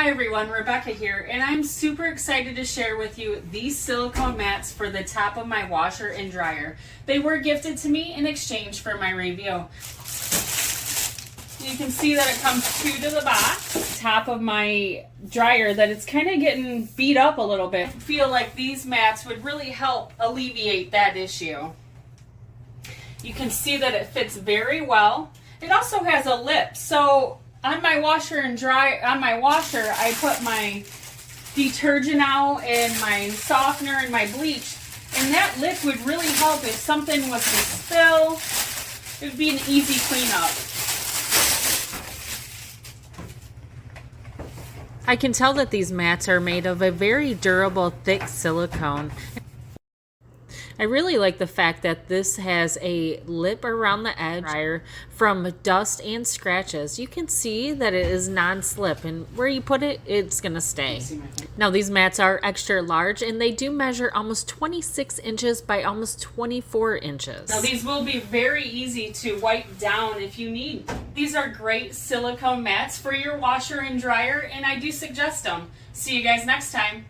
Hi everyone, Rebecca here, and I'm super excited to share with you these silicone mats for the top of my washer and dryer. They were gifted to me in exchange for my review. You can see that it comes true to the box. Top of my dryer that it's kind of getting beat up a little bit. I feel like these mats would really help alleviate that issue. You can see that it fits very well. It also has a lip, so on my washer, I put my detergent out and my softener and my bleach, and that lip would really help if something was to spill. It would be an easy cleanup. I can tell that these mats are made of a very durable, thick silicone. I really like the fact that this has a lip around the edge from dust and scratches. You can see that it is non-slip, and where you put it, it's going to stay. Now, these mats are extra large, and they do measure almost 26 inches by almost 24 inches. Now, these will be very easy to wipe down if you need. These are great silicone mats for your washer and dryer, and I do suggest them. See you guys next time.